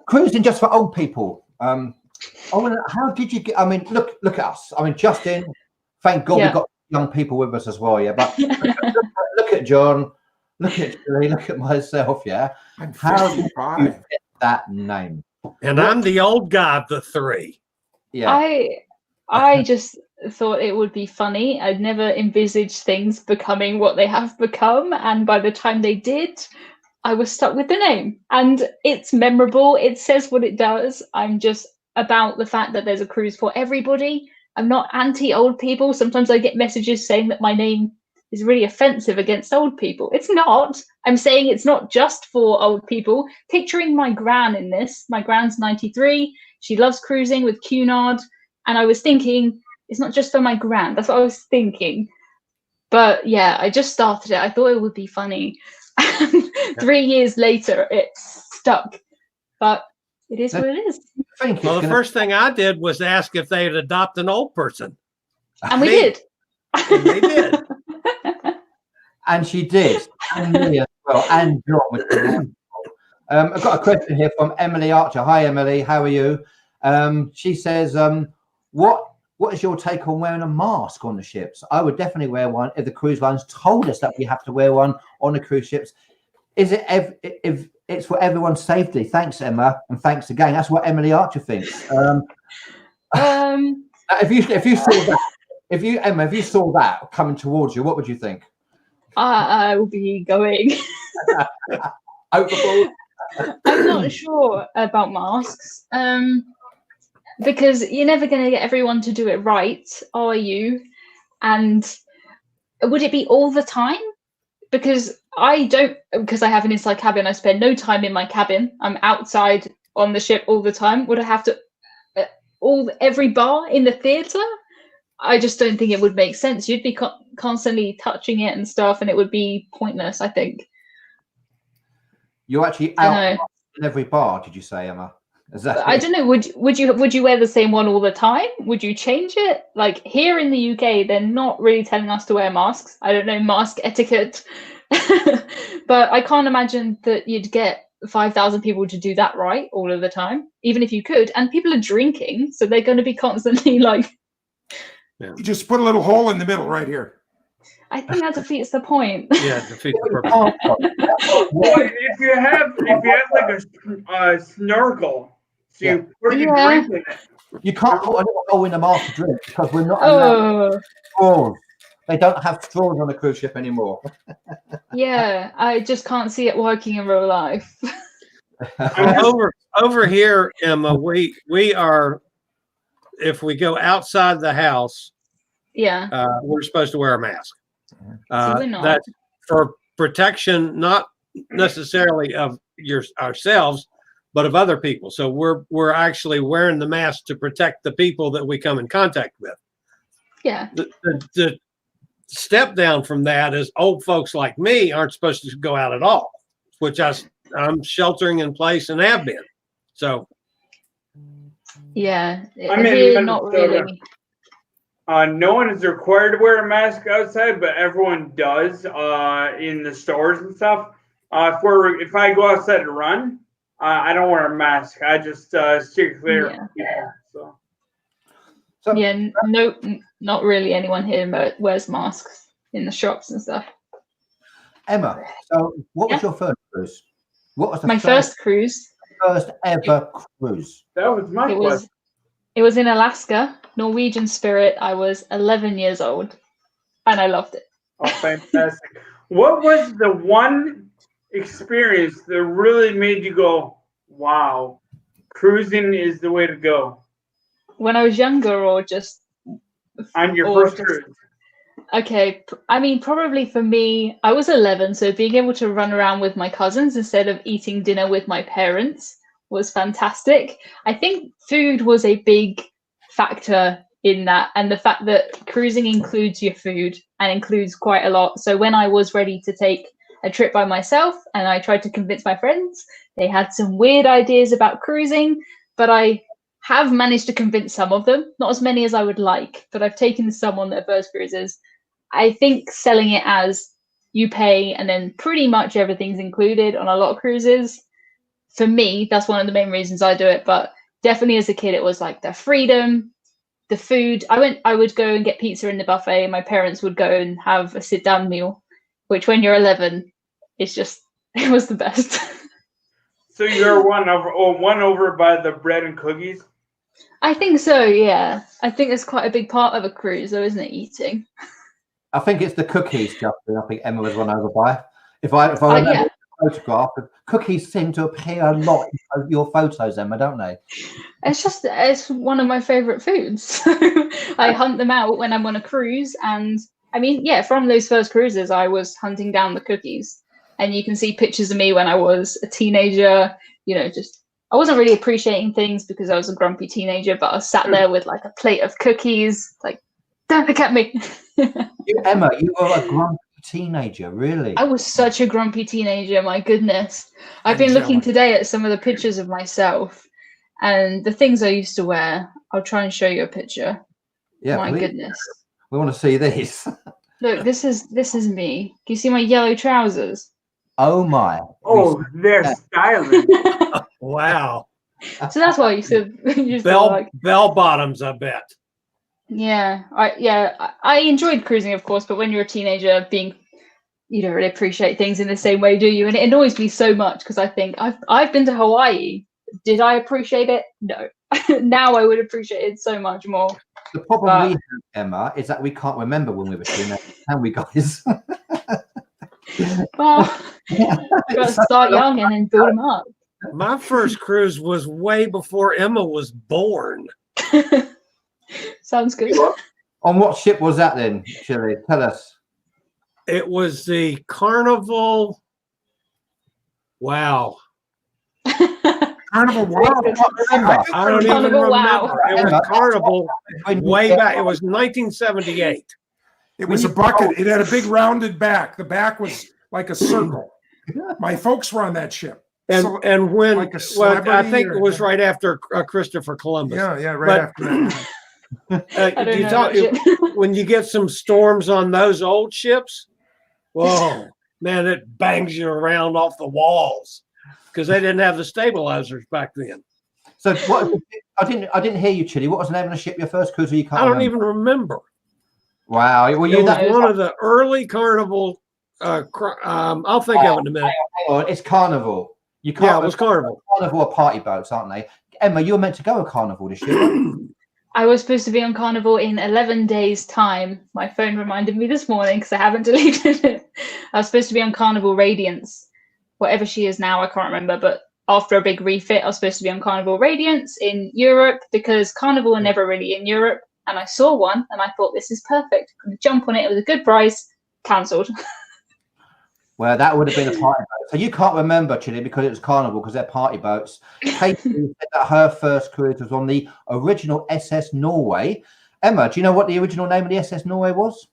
Cruising just for old people. How did you get? I mean, look at us. I mean, Justin. Thank God we've got young people with us as well. Yeah, but look at John. Look at Julie. Look at myself. Yeah. How did you get that name? And I'm the old guy of the three. Yeah. I just thought it would be funny. I'd never envisaged things becoming what they have become, and by the time they did, I was stuck with the name. And it's memorable. It says what it does. I'm just about the fact that there's a cruise for everybody. I'm not anti-old people. Sometimes I get messages saying that my name is really offensive against old people. It's not. I'm saying it's not just for old people. Picturing my gran in this. My gran's 93. She loves cruising with Cunard. And I was thinking, it's not just for my gran. That's what I was thinking. But yeah, I just started it. I thought it would be funny. 3 years later, it's stuck. But it is what it is. Well, the first thing I did was ask if they'd adopt an old person. And we did. And they did. And she did. And me as well. And John. I've got a question here from Emily Archer. Hi, Emily. How are you? She says, what is your take on wearing a mask on the ships? I would definitely wear one if the cruise lines told us that we have to wear one on the cruise ships. Is it if it's for everyone's safety? Thanks, Emma, and thanks again. That's what Emily Archer thinks. If you saw that coming towards you, what would you think? I will be going. Overboard. I'm not sure about masks. because you're never going to get everyone to do it right, are you? And would it be all the time? Because I have an inside cabin, I spend no time in my cabin. I'm outside on the ship all the time. Would I have to every bar in the theater? I just don't think it would make sense. You'd be constantly touching it and stuff, and it would be pointless, I think. You're actually out in every bar, did you say, Emma? I don't know. Would you wear the same one all the time? Would you change it? Like here in the UK, they're not really telling us to wear masks. I don't know mask etiquette, but I can't imagine that you'd get 5,000 people to do that right all of the time, even if you could. And people are drinking, so they're going to be constantly like. You just put a little hole in the middle right here. I think that defeats the point. Yeah, defeats the purpose. Well, if you have like a snorkel, so you put your drink in it. You can't put anyone hole in a mask to drink because we're not allowed straws. They don't have straws on a cruise ship anymore. Yeah, I just can't see it working in real life. Over here, Emma, we are. If we go outside the house, we're supposed to wear a mask. That's for protection, not necessarily of ourselves, but of other people. So we're actually wearing the mask to protect the people that we come in contact with. Yeah. The step down from that is old folks like me aren't supposed to go out at all, which I'm sheltering in place and have been. So. Yeah, I mean, not really. No one is required to wear a mask outside, but everyone does in the stores and stuff. If I go outside to run, I don't wear a mask. I just steer clear. Yeah. So. Yeah, no, not really anyone here wears masks in the shops and stuff. Emma, so what was your first cruise? What was my first cruise? First ever cruise. That was my question. It was in Alaska, Norwegian Spirit. I was 11 years old, and I loved it. Oh, fantastic! What was the one experience that really made you go, "Wow, cruising is the way to go"? When I was younger, or just on your first cruise? Okay, I mean, probably for me, I was 11, so being able to run around with my cousins instead of eating dinner with my parents was fantastic. I think food was a big factor in that, and the fact that cruising includes your food and includes quite a lot. So when I was ready to take a trip by myself and I tried to convince my friends, they had some weird ideas about cruising, but I have managed to convince some of them, not as many as I would like, but I've taken some on their first cruises. I think selling it as you pay and then pretty much everything's included on a lot of cruises, for me, that's one of the main reasons I do it. But definitely as a kid, it was like the freedom, the food. I would go and get pizza in the buffet, and my parents would go and have a sit-down meal, which when you're 11, it was the best. So you're won over by the bread and cookies? I think so, yeah. I think it's quite a big part of a cruise, though, isn't it, eating? I think it's the cookies, Justin. I think Emma was run over by. If I remember the photograph, cookies seem to appear a lot in your photos, Emma, don't they? It's one of my favourite foods. I hunt them out when I'm on a cruise, and I mean, yeah, from those first cruises, I was hunting down the cookies, and you can see pictures of me when I was a teenager. I wasn't really appreciating things because I was a grumpy teenager, but I was sat there with like a plate of cookies, like, don't look at me. Emma, you were a grumpy teenager, really? I was such a grumpy teenager, my goodness. I've been looking today at some of the pictures of myself and the things I used to wear. I'll try and show you a picture. Yeah, my goodness. We want to see this. Look, this is me. Can you see my yellow trousers? Oh my. Oh, they're stylish. Wow. So that's why bell bottoms, I bet. Yeah, I enjoyed cruising, of course, but when you're a teenager, you don't really appreciate things in the same way, do you? And it annoys me so much because I think I've been to Hawaii. Did I appreciate it? No. Now I would appreciate it so much more. The problem we have, Emma, is that we can't remember when we were teenagers, can we, guys? Well, you've got to start young and then build them up. My first cruise was way before Emma was born. Sounds good. On what ship was that then, Chili? Tell us. It was the Carnival. Wow. Carnival Wow. I don't even Carnival remember. Wow. It was Carnival way back. It was 1978. It was a bucket. It had a big rounded back. The back was like a circle. My folks were on that ship. And when, like a well, I think celebrity it was right after Christopher Columbus. Yeah, right after that. When you get some storms on those old ships, whoa, man, it bangs you around off the walls because they didn't have the stabilizers back then. So what? I didn't hear you, Chili. What was the name of the ship? Your first cruise? You can't. I don't even remember. Wow, it was one of the early Carnival. I'll think of it in a minute. Hang on, it's Carnival. You can't. Yeah, it was Carnival. Carnival are party boats, aren't they? Emma, you were meant to go to Carnival this year. I was supposed to be on Carnival in 11 days' time. My phone reminded me this morning because I haven't deleted it. I was supposed to be on Carnival Radiance, whatever she is now, I can't remember. But after a big refit, I was supposed to be on Carnival Radiance in Europe because Carnival are never really in Europe. And I saw one and I thought, this is perfect. I'm going to jump on it. It was a good price. Cancelled. Well, that would have been a party boat. So you can't remember, Chili, because it was Carnival, because they're party boats. Katie said that her first cruise was on the original SS Norway. Emma, do you know what the original name of the SS Norway was?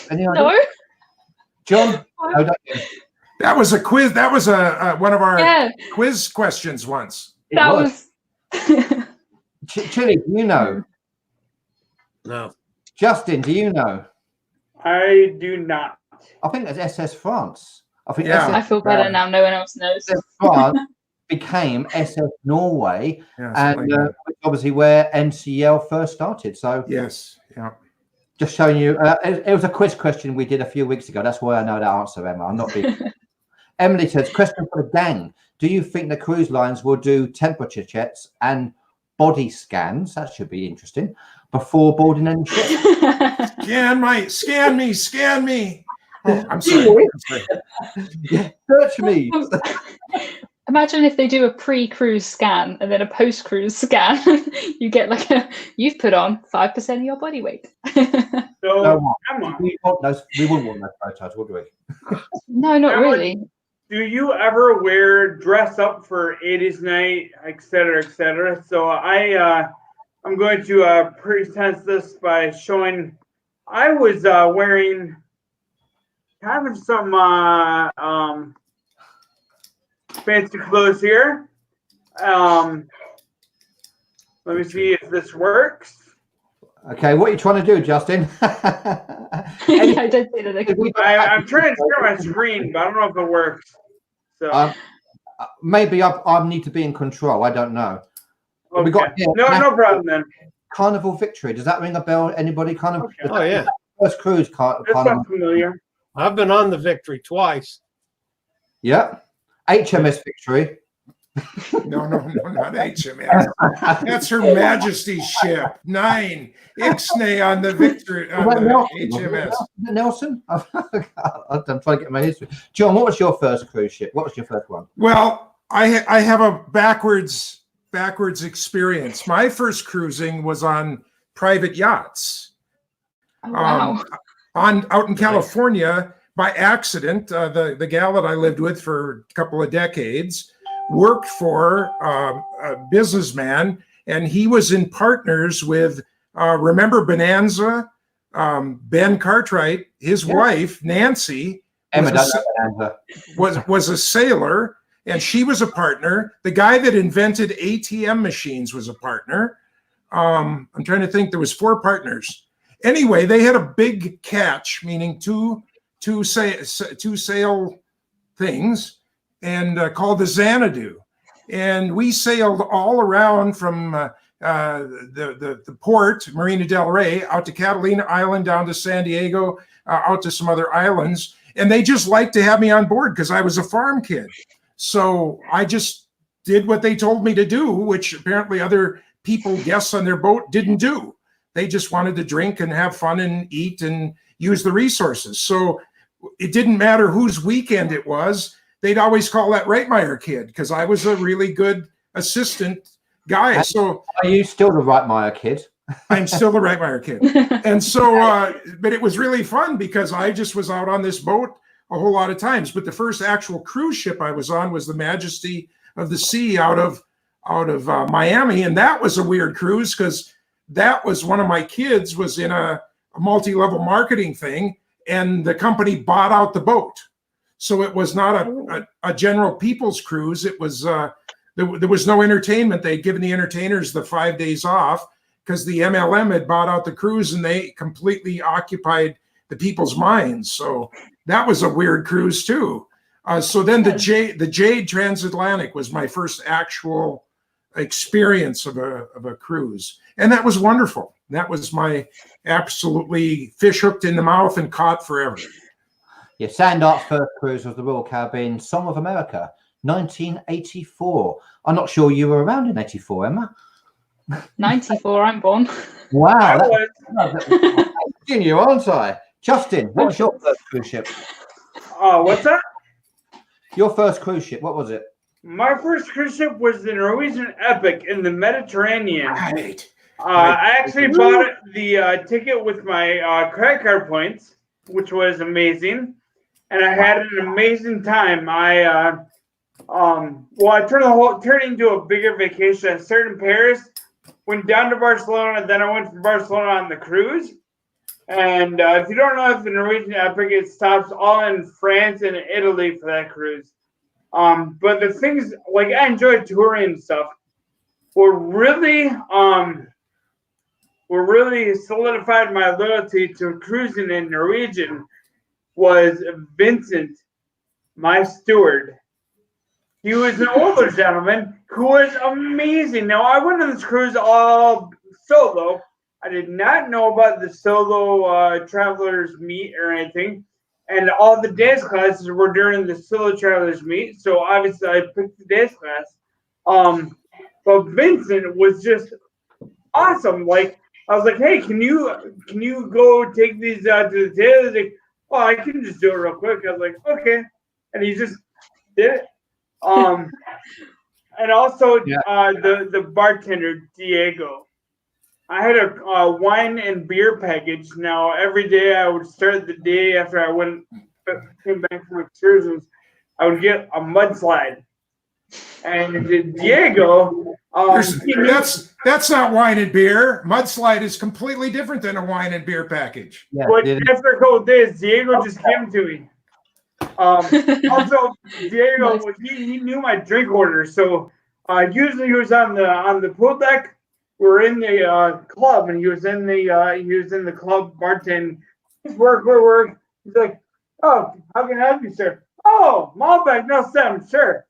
Any idea? No. John? No, don't you? That was a quiz. That was one of our quiz questions once. That was. Chili, do you know? No. Justin, do you know? I do not. I think that's SS France. I think I feel better now. No one else knows. SS France became SS Norway, and obviously where NCL first started. So yes, yeah. Just showing you. It was a quiz question we did a few weeks ago. That's why I know that answer, Emma. I'm not being. Emily says, question for the gang. Do you think the cruise lines will do temperature checks and body scans? That should be interesting. Before boarding any ship. Scan me. Oh, I'm sorry. Yeah, search me. Imagine if they do a pre-cruise scan and then a post-cruise scan. You get like you've put on 5% of your body weight. So we wouldn't want those photos, would we? No, not really. Do you ever dress up for 80s night, et cetera, So I'm going to present this by showing I was wearing kind of some fancy clothes here. Let me see if this works. Okay, what are you trying to do, Justin? I did see that. I'm trying to share my screen, but I don't know if it works. So maybe I need to be in control. I don't know. Okay. We got no problem then. Carnival Victory. Does that ring a bell? Anybody? Kind of. Okay. Oh yeah. First cruise That's Carnival. not familiar. I've been on the Victory twice. Yeah. HMS Victory. No, not HMS. That's Her Majesty's ship. 9 Ixnay on the Victory on the HMS. Nelson? I'm trying to get my history. John, what was your first cruise ship? What was your first one? Well, I have a backwards experience. My first cruising was on private yachts. Oh, wow. Out in California by accident. The gal that I lived with for a couple of decades worked for a businessman, and he was in partners with remember Bonanza, Ben Cartwright, his wife Nancy was a sailor, and she was a partner. The guy that invented ATM machines was a partner. I'm trying to think. There was 4 partners. Anyway, they had a big catch, meaning two sail things, and called the Xanadu. And we sailed all around from the port, Marina del Rey, out to Catalina Island, down to San Diego, out to some other islands. And they just liked to have me on board because I was a farm kid. So I just did what they told me to do, which apparently other people, guests on their boat, didn't do. They just wanted to drink and have fun and eat and use the resources. So it didn't matter whose weekend it was. They'd always call that Reitmeyer kid because I was a really good assistant guys. So are you still the Reitmeyer kid? I'm still the Reitmeyer kid. And so, but it was really fun because I just was out on this boat a whole lot of times. But the first actual cruise ship I was on was the Majesty of the Sea out of Miami. And that was a weird cruise because that was one of my kids was in a multi-level marketing thing, and the company bought out the boat. So it was not a general people's cruise. It was, there was no entertainment. They'd given the entertainers the 5 days off because the MLM had bought out the cruise and they completely occupied the people's minds. So that was a weird cruise too. So then the Jade Transatlantic was my first actual experience of a cruise. And that was wonderful. That was my absolutely fish hooked in the mouth and caught forever. Yeah, Sandart's first cruise was the Royal Caribbean Song of America, 1984. I'm not sure you were around in 84, Emma. 94, I'm born. Wow. That's you, aren't I? Justin, what was your first cruise ship? What's that? Your first cruise ship, what was it? My first cruise ship was the Norwegian Epic in the Mediterranean. Right. I actually bought the ticket with my credit card points, which was amazing. And I had an amazing time. I turned into a bigger vacation. I started in Paris, went down to Barcelona, then I went from Barcelona on the cruise. And if you don't know if the Norwegian Epic, it stops all in France and Italy for that cruise. But the things, like I enjoyed touring and stuff, were really solidified my loyalty to cruising in Norwegian was Vincent, my steward. He was an older gentleman who was amazing. Now, I went on this cruise all solo. I did not know about the solo travelers meet or anything. And all the dance classes were during the solo travelers meet. So obviously I picked the dance class. But Vincent was just awesome. Like, I was like, hey, can you go take these to the tail? He's like, oh, I can just do it real quick. I was like, okay. And he just did it. And also the bartender, Diego. I had a wine and beer package. Now, every day I would start the day after I came back from excursions, I would get a mudslide. And Diego, that's not wine and beer. Mudslide is completely different than a wine and beer package. Yeah, but after a couple of days, Diego just gave them to me. Also, Diego, he knew my drink order, so usually he was on the pool deck. We're in the club, and he was in the club bartending. Work. He's like, oh, how can I help you, sir? Oh, Malbec, no 7, sure.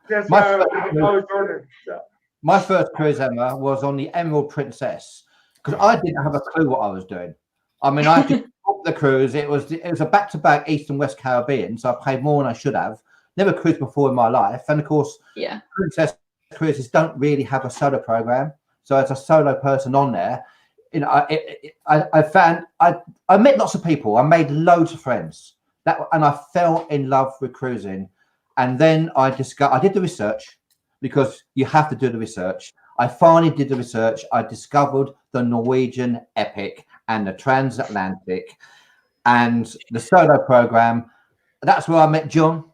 That's how I always order. So. My first cruise, Emma, was on the Emerald Princess because I didn't have a clue what I was doing. I mean, I just booked the cruise. It was a back-to-back East and West Caribbean, so I paid more than I should have. Never cruised before in my life, and of course, Princess cruises don't really have a solo program. So as a solo person on there, you know, I met lots of people. I made loads of friends. And I fell in love with cruising. And then I did the research because you have to do the research. I finally did the research. I discovered the Norwegian Epic and the Transatlantic and the solo program. That's where I met John.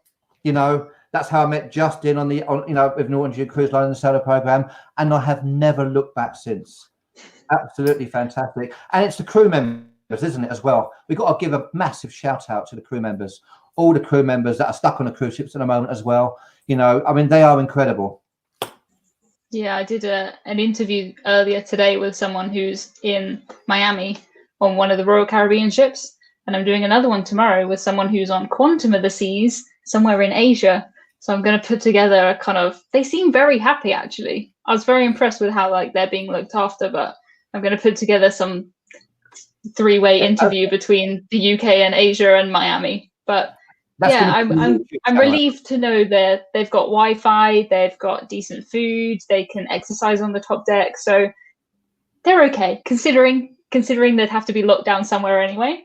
You know, that's how I met Justin with Norwegian Cruise Line and the solo program. And I have never looked back since. Absolutely fantastic. And it's the crew members, isn't it, as well? We've got to give a massive shout out to the crew members, all the crew members that are stuck on the cruise ships at the moment as well. You know, I mean, they are incredible. Yeah, I did an interview earlier today with someone who's in Miami on one of the Royal Caribbean ships. And I'm doing another one tomorrow with someone who's on Quantum of the Seas somewhere in Asia. So I'm going to put together a kind of, they seem very happy, actually. I was very impressed with how they're being looked after, but I'm going to put together some 3-way interview between the UK and Asia and Miami. But I'm relieved to know that they've got Wi-Fi, they've got decent food, they can exercise on the top deck. So they're okay, considering they'd have to be locked down somewhere anyway.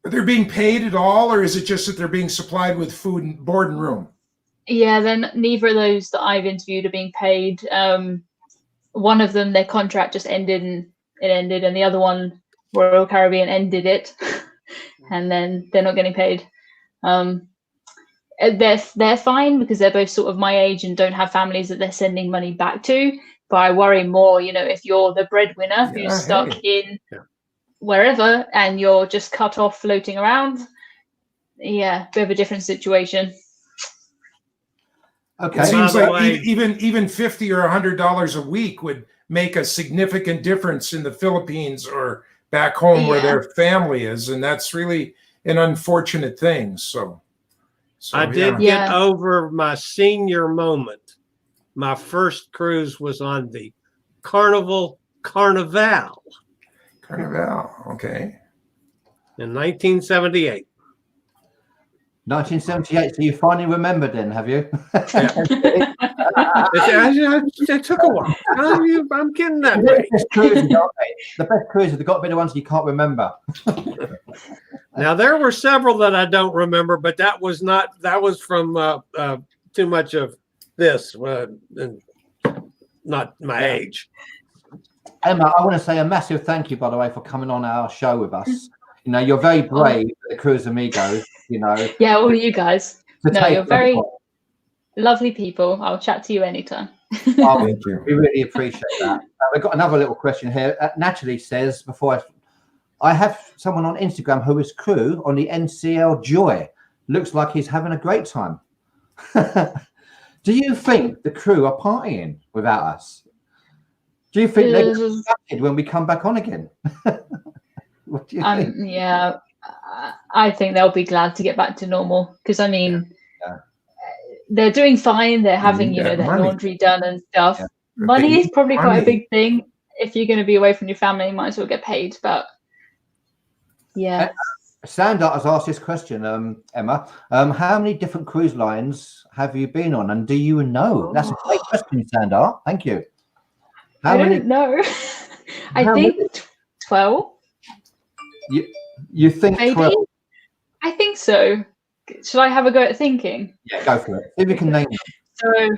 Are they being paid at all, or is it just that they're being supplied with food and board and room? Yeah, then neither of those that I've interviewed are being paid. One of them, their contract just ended and it ended, and the other one, Royal Caribbean, ended it, and then they're not getting paid. They're fine because they're both sort of my age and don't have families that they're sending money back to. But I worry more, if you're the breadwinner who's stuck in wherever and you're just cut off floating around. Yeah, bit of a different situation. Okay. It seems like even $50 or $100 a week would make a significant difference in the Philippines or back home where their family is, and that's really an unfortunate thing. So I did get over my senior moment. My first cruise was on the Carnival, okay. In 1978. 1978. So you finally remembered then, have you? It took a while. I'm getting that way. The best cruises, they've got to be the ones you can't remember. Now, there were several that I don't remember, but that was from too much of this, not my age. Emma, I want to say a massive thank you, by the way, for coming on our show with us. You're very brave at the Cruise Amigos, Yeah, all you guys. No, you're very lovely people. I'll chat to you anytime. Thank you. We really appreciate that. We've got another little question here. Natalie says, I have someone on Instagram who is crew on the NCL Joy. Looks like he's having a great time. Do you think the crew are partying without us? Do you think they're excited when we come back on again? What do you think? Yeah, I think they'll be glad to get back to normal because they're doing fine. They're having their laundry done and stuff. Yeah. Money is probably quite a big thing. If you're going to be away from your family, you might as well get paid. But yeah. Sandart has asked this question, Emma. How many different cruise lines have you been on, and do you know? That's a great question, Sandart. Thank you. I don't know. I think 12. You think maybe 12? I think so. Should I have a go at thinking? Yeah, go for it. See if we can name them. So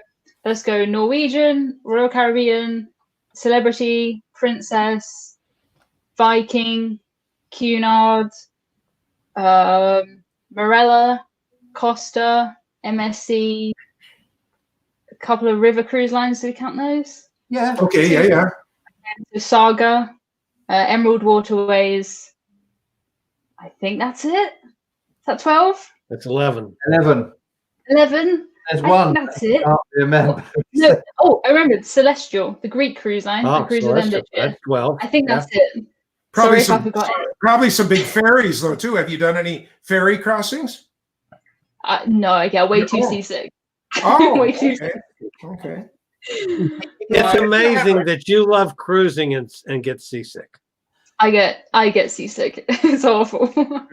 let's go: Norwegian, Royal Caribbean, Celebrity, Princess, Viking, Cunard, Marella, Costa, MSC, a couple of river cruise lines. Do we count those? Yeah. Okay. Yeah. So Saga, Emerald Waterways. I think that's it. Is that 12? That's 11. 11. 11? There's one. That's it. I can't remember. No. Oh, I remembered. Celestial, the Greek cruise line. The cruise with ended. That's 12. I think that's it. Probably Sorry if I forgot it. Probably some big ferries, though, too. Have you done any ferry crossings? No, I get way too seasick. Oh, way too sick. Okay. It's amazing that you love cruising and get seasick. I get seasick. It's awful. But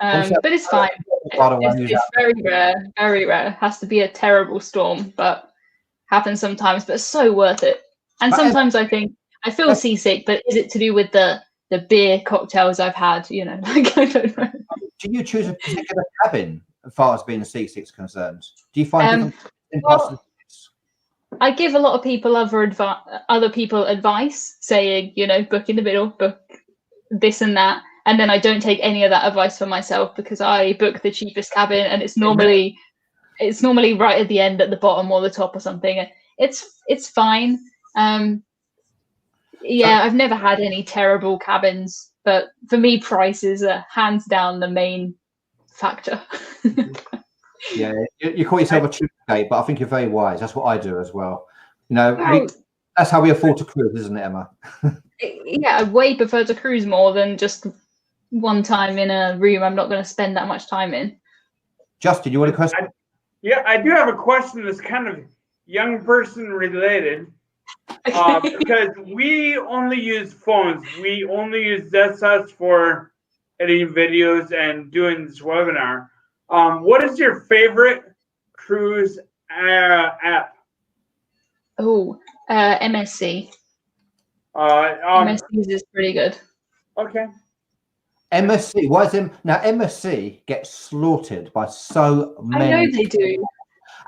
it's fine. It's very rare. It has to be a terrible storm, but happens sometimes. But it's so worth it. And sometimes I think I feel seasick, but is it to do with the beer cocktails I've had? I don't know. Do you choose a particular cabin as far as being seasick is concerned? Do you find different I give a lot of people other people advice, saying, book in the middle, book this and that, and then I don't take any of that advice for myself because I book the cheapest cabin, and it's normally right at the end, at the bottom or the top or something. It's fine. I've never had any terrible cabins, but for me, price is hands down the main factor. Yeah, you call yourself a cheapskate, but I think you're very wise. That's what I do as well. That's how we afford to cruise, isn't it, Emma? I way prefer to cruise more than just one time in a room I'm not going to spend that much time in. Justin, you want a question? I do have a question that's kind of young person related. Because we only use phones. We only use desktops for editing videos and doing this webinar. What is your favorite cruise app? Oh, MSC. MSC is pretty good. Okay. MSC. Why is now MSC gets slaughtered by so many? I know they do.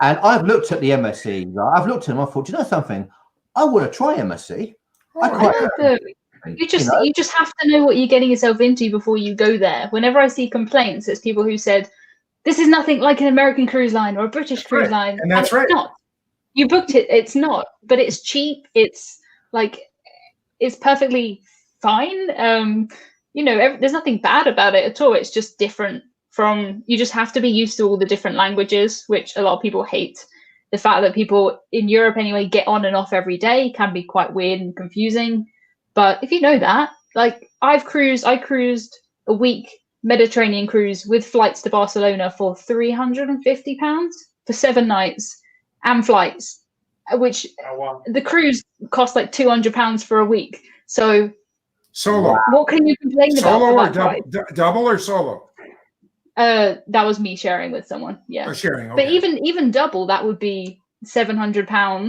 And I've looked at the MSC. I've looked at them. I thought, do you know something? I want to try MSC. You just have to know what you're getting yourself into before you go there. Whenever I see complaints, it's people who said, this is nothing like an American cruise line or a British cruise line. And that's right. It's not. You booked it. It's not. But it's cheap. It's perfectly fine. There's nothing bad about it at all. It's just different you just have to be used to all the different languages, which a lot of people hate. The fact that people in Europe anyway get on and off every day can be quite weird and confusing. But if you know that, like I cruised a week Mediterranean cruise with flights to Barcelona for £350 for 7 nights and flights, which the cruise cost like £200 for a week. So solo. What can you complain solo about? Solo or double or solo? That was me sharing with someone. Yeah. Oh, sharing. Okay. But even double, that would be £700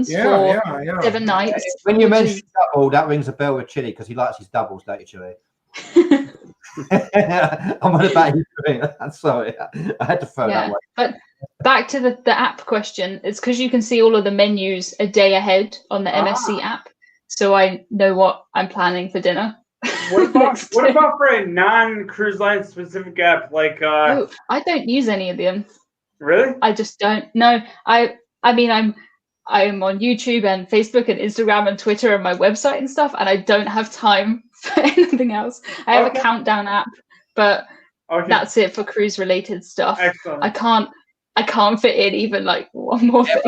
for 7 nights. When you mention double, that rings a bell with Chili because he likes his doubles, don't you, Chili? I'm on about you. I'm sorry, I had to throw that one. But back to the app question, it's because you can see all of the menus a day ahead on the MSC app, so I know what I'm planning for dinner. What about for a non-cruise line specific app like? I don't use any of them. Really? I just don't. No, I mean I'm on YouTube and Facebook and Instagram and Twitter and my website and stuff, and I don't have time for anything else. I have a countdown app, but that's it for cruise related stuff. Excellent. I can't fit in even like one more thing.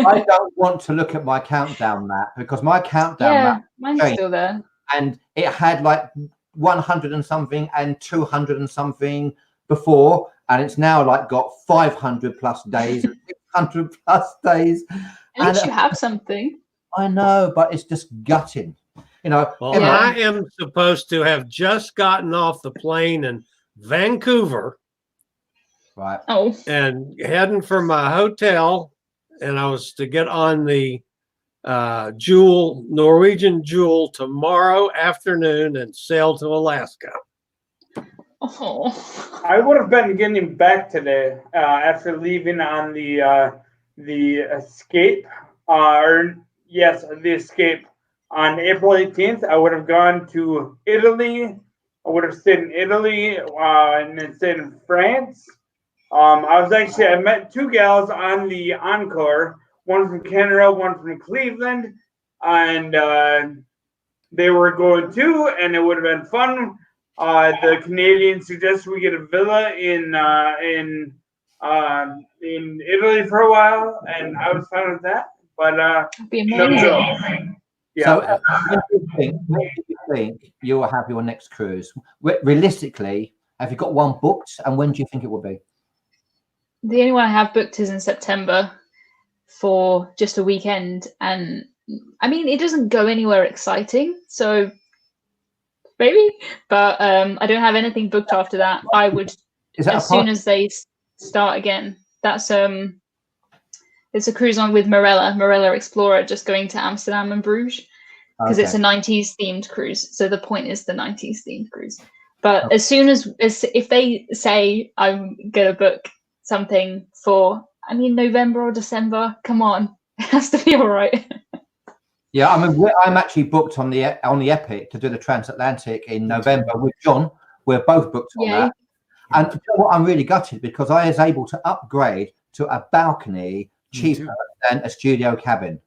I don't want to look at my countdown map because my countdown map mine's still there. And it had like 100 and something and 200 and something before, and it's now like got 500 plus days, 600 plus days. At least you have something. I know, but it's just gutting. Well, I am supposed to have just gotten off the plane in Vancouver. Right. Oh. And heading for my hotel, and I was to get on the Norwegian Jewel tomorrow afternoon and sail to Alaska. Oh. I would have been getting back today after leaving on the Escape, the Escape on April 18th. I would have gone to Italy. I would have stayed in Italy and then stayed in France. I met 2 gals on the Encore, one from Canada, one from Cleveland, and they were going too, and it would have been fun. The Canadian suggested we get a villa in Italy for a while, and I was fine with that. But that'd be amazing. So, when do you think you'll have your next cruise? Realistically, have you got one booked, and when do you think it will be? The only one I have booked is in September for just a weekend, and I mean it doesn't go anywhere exciting, so maybe. But I don't have anything booked after that. I would as soon as they start again. That's it's a cruise on with Marella Explorer, just going to Amsterdam and Bruges because it's a 90s themed cruise. So the point is the 90s themed cruise. But as soon as if they say I'm gonna book something for, I mean, November or December, come on, it has to be all right. Yeah, I mean, I'm actually booked on the Epic to do the transatlantic in November with John. We're both booked on that. And you know what, I'm really gutted because I was able to upgrade to a balcony cheaper than a studio cabin.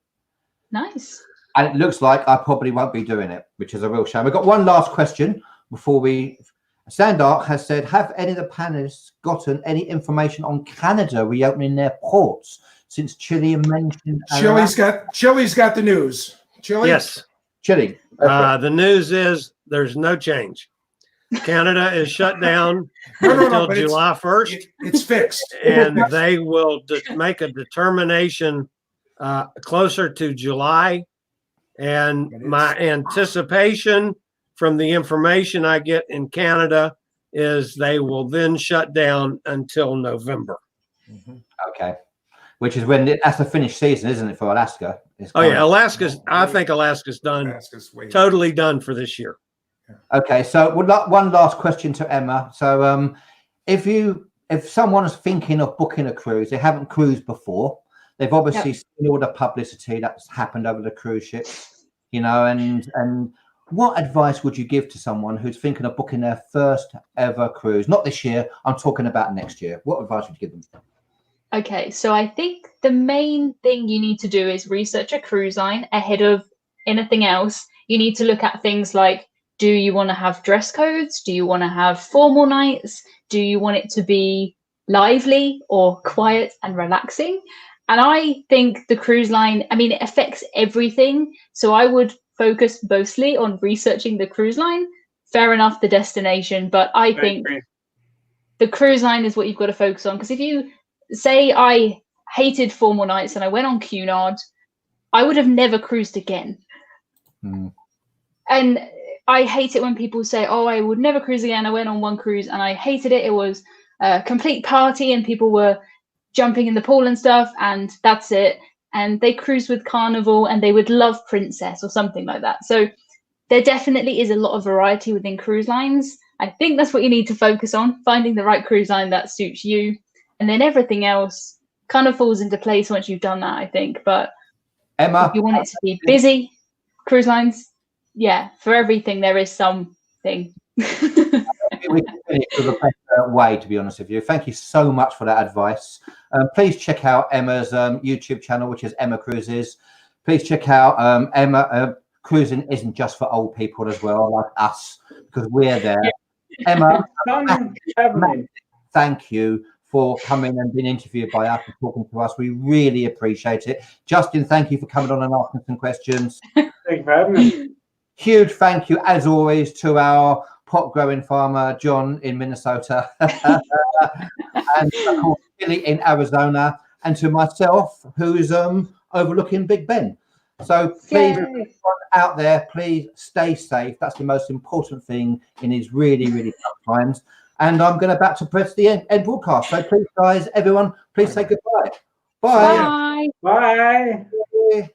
Nice. And it looks like I probably won't be doing it, which is a real shame. We've got one last question before we... Sandark has said, have any of the panelists gotten any information on Canada reopening their ports since Chile mentioned? Chile's got the news. Chile? Yes. Chile. Okay. The news is there's no change. Canada is shut down until July 1st. It's fixed. And they will make a determination closer to July. And my anticipation from the information I get in Canada is they will then shut down until November. Okay. Which is when that's the finished season, isn't it, for Alaska? I think Alaska's done. Totally done for this year. Okay, so one last question to Emma. So if someone is thinking of booking a cruise, they haven't cruised before, They've obviously seen all the publicity that's happened over the cruise ships, you know, and what advice would you give to someone who's thinking of booking their first ever cruise? Not this year, I'm talking about next year. What advice would you give them? Okay, so I think the main thing you need to do is research a cruise line ahead of anything else. You need to look at things like, do you want to have dress codes? Do you want to have formal nights? Do you want it to be lively or quiet and relaxing? And I think the cruise line, I mean, it affects everything. So I would focus mostly on researching the cruise line. Fair enough, the destination, but I think the cruise line is what you've got to focus on. Because if you say I hated formal nights and I went on Cunard, I would have never cruised again. And I hate it when people say, oh, I would never cruise again. I went on one cruise and I hated it. It was a complete party and people were jumping in the pool and stuff, and that's it. And they cruise with Carnival and they would love Princess or something like that. So there definitely is a lot of variety within cruise lines. I think that's what you need to focus on, finding the right cruise line that suits you. And then everything else kind of falls into place once you've done that, I think. But Emma, if you want it to be busy, cruise lines, yeah, for everything there is something. We can finish with a better way, to be honest with you. Thank you so much for that advice. Please check out Emma's YouTube channel, which is Emma Cruises. Please check out Emma. Cruising isn't just for old people as well, like us, because we're there. Emma, thank you for coming and being interviewed by us and talking to us. We really appreciate it. Justin, thank you for coming on and asking some questions. Thank you for having me. Huge thank you, as always, to our pot growing farmer, John in Minnesota, and of course, Billy in Arizona, and to myself, who's overlooking Big Ben. So please, everyone out there, please stay safe. That's the most important thing in these really, really tough times. And I'm going to back to press the end broadcast. So please, guys, everyone, please say goodbye. Bye. Bye. Bye.